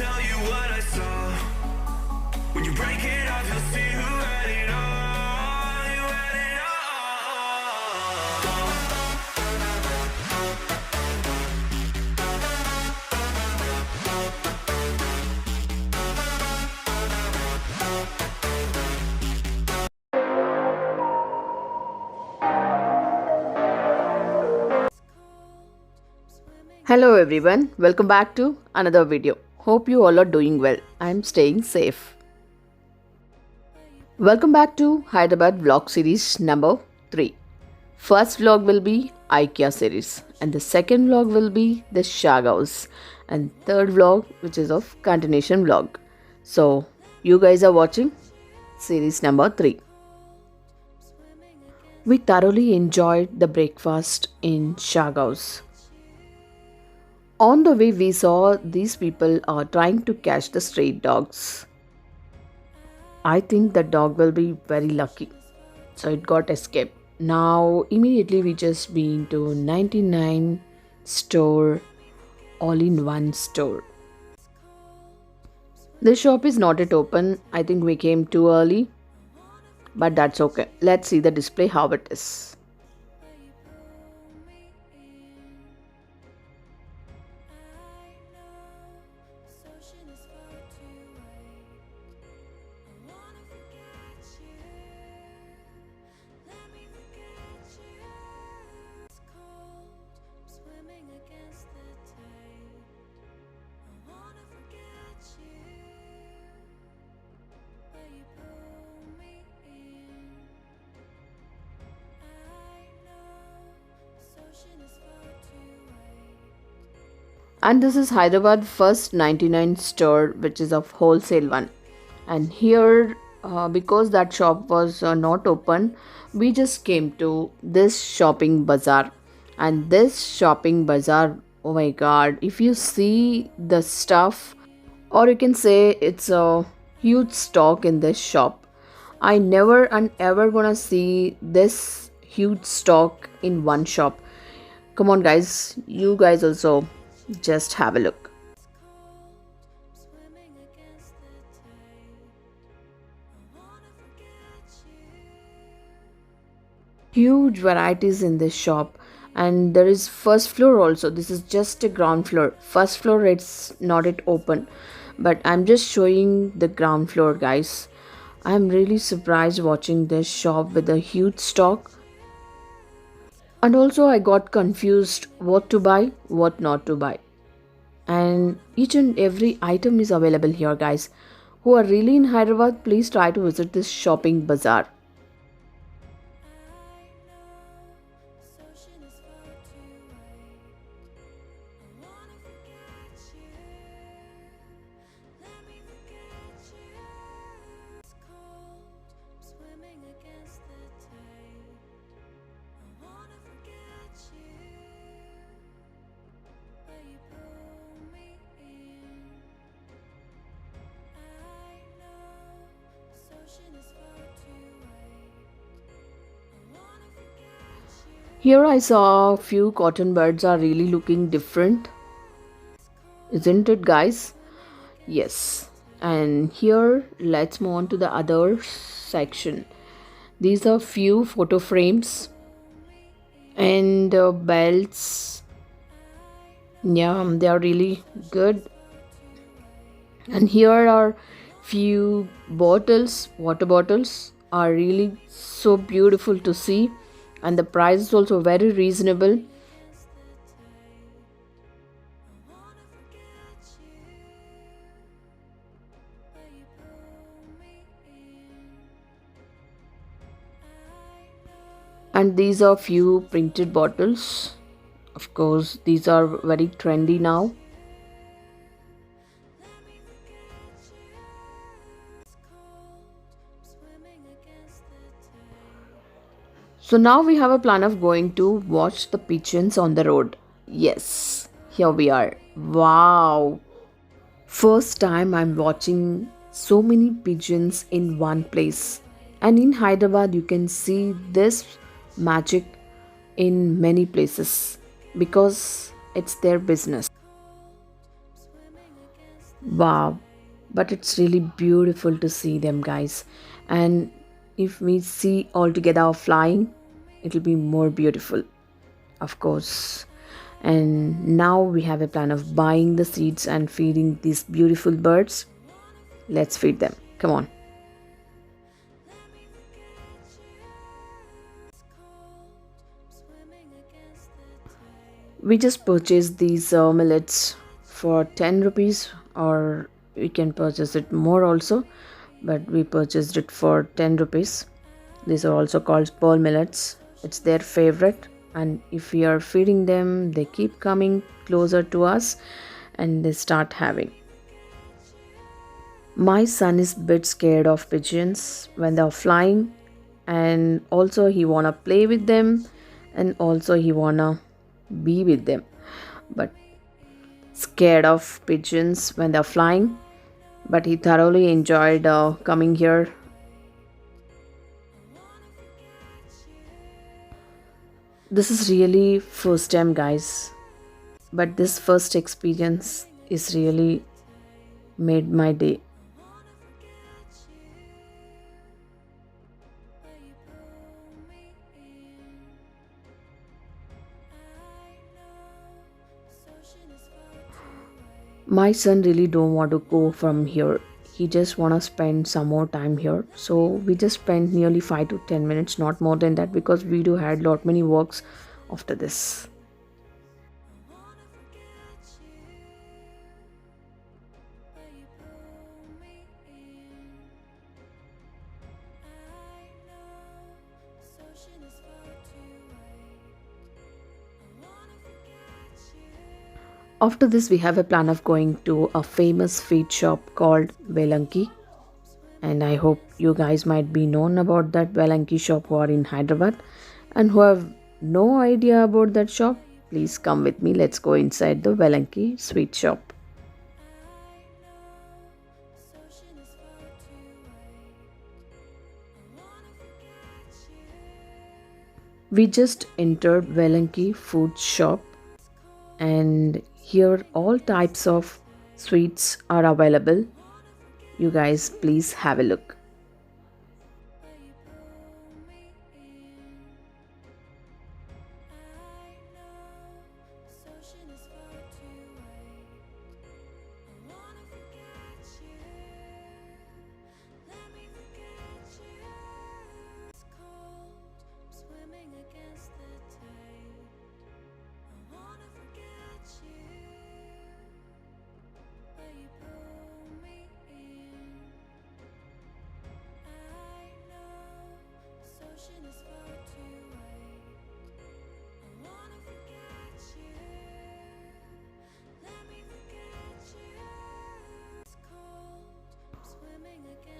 tell you what I saw. When you break it off, you'll see who had it all. You had it all. Hello everyone, welcome back to another video. Hope you all are doing well. I'm staying safe. Welcome back to Hyderabad vlog series number 3. First vlog will be IKEA series and the second vlog will be the Shag House and third vlog which is of continuation vlog. So you guys are watching series number 3. We thoroughly enjoyed the breakfast in Shag House. On the way, we saw these people are trying to catch the stray dogs. I think the dog will be very lucky. So it got escaped. Now, immediately we just been to 99 store, all-in-one store. This shop is not yet open. I think we came too early. But that's okay. Let's see the display how it is. And this is Hyderabad first 99 store which is of wholesale one. And here because that shop was not open, we just came to this shopping bazaar. And this shopping bazaar, oh my god, if you see the stuff, or you can say it's a huge stock in this shop. I never and ever gonna see this huge stock in one shop. Come on guys, you guys also just have a look. Huge varieties in this shop, and there is first floor also. This is just a ground floor. First floor it's not yet open, but I'm just showing the ground floor guys. I'm really surprised watching this shop with a huge stock. And also I got confused what to buy, what not to buy. And each and every item is available here guys. Who are really in Hyderabad, please try to visit this shopping bazaar. Here I saw a few cotton buds are really looking different. Isn't it guys? Yes. And here let's move on to the other section. These are few photo frames and belts. Yeah, they are really good. And here are few bottles, water bottles are really so beautiful to see. And the price is also very reasonable. And these are few printed bottles. Of course, these are very trendy now. So now we have a plan of going to watch the pigeons on the road. Yes, here we are. Wow. First time I'm watching so many pigeons in one place. And in Hyderabad you can see this magic in many places because it's their business. Wow, but it's really beautiful to see them, guys. And if we see all together flying, it'll be more beautiful, of course. And now we have a plan of buying the seeds and feeding these beautiful birds. Let's feed them. Come on. We just purchased these millets for 10 rupees, or we can purchase it more also, but we purchased it for 10 rupees. These are also called pearl millets. It's their favorite, and if we are feeding them, they keep coming closer to us and they start having. My son is a bit scared of pigeons when they're flying, and also he wanna play with them, and also he wanna be with them, but scared of pigeons when they're flying. But he thoroughly enjoyed coming here. This is really first time, guys, but this first experience is really made my day. My son really don't want to go from here. He just want to spend some more time here, so we just spent nearly 5 to 10 minutes, not more than that, because we do had lot many works after this. After this, we have a plan of going to a famous feed shop called Velanki, and I hope you guys might be known about that Velanki shop who are in Hyderabad, and who have no idea about that shop. Please come with me. Let's go inside the Velanki sweet shop. We just entered Velanki food shop, and here all types of sweets are available. You guys please have a look.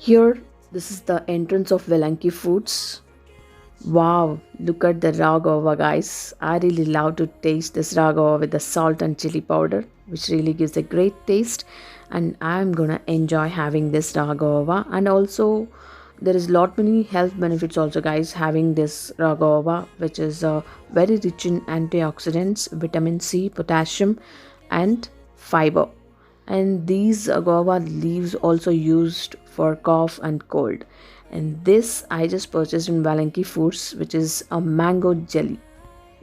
Here, this is the entrance of Velanki Foods. Wow, look at the ragova, guys. I really love to taste this ragova with the salt and chili powder, which really gives a great taste. And I'm gonna enjoy having this ragova. And also, there is lot many health benefits also, guys, having this ragova, which is very rich in antioxidants, vitamin C, potassium, and fiber. And these guava leaves also used for cough and cold. And this I just purchased in Valenki Foods, which is a mango jelly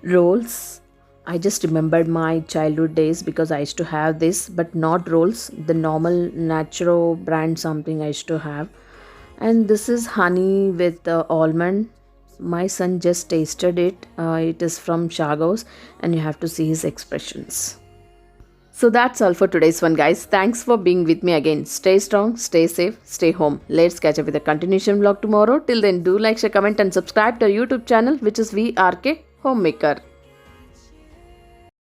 rolls. I just remembered my childhood days because I used to have this, but not rolls, the normal natural brand something I used to have. And this is honey with almond. My son just tasted it. It is from Shagos, and you have to see his expressions. So that's all for today's one, guys. Thanks for being with me again. Stay strong, stay safe, stay home. Let's catch up with a continuation vlog tomorrow. Till then, do like, share, comment, and subscribe to our YouTube channel, which is VRK Homemaker.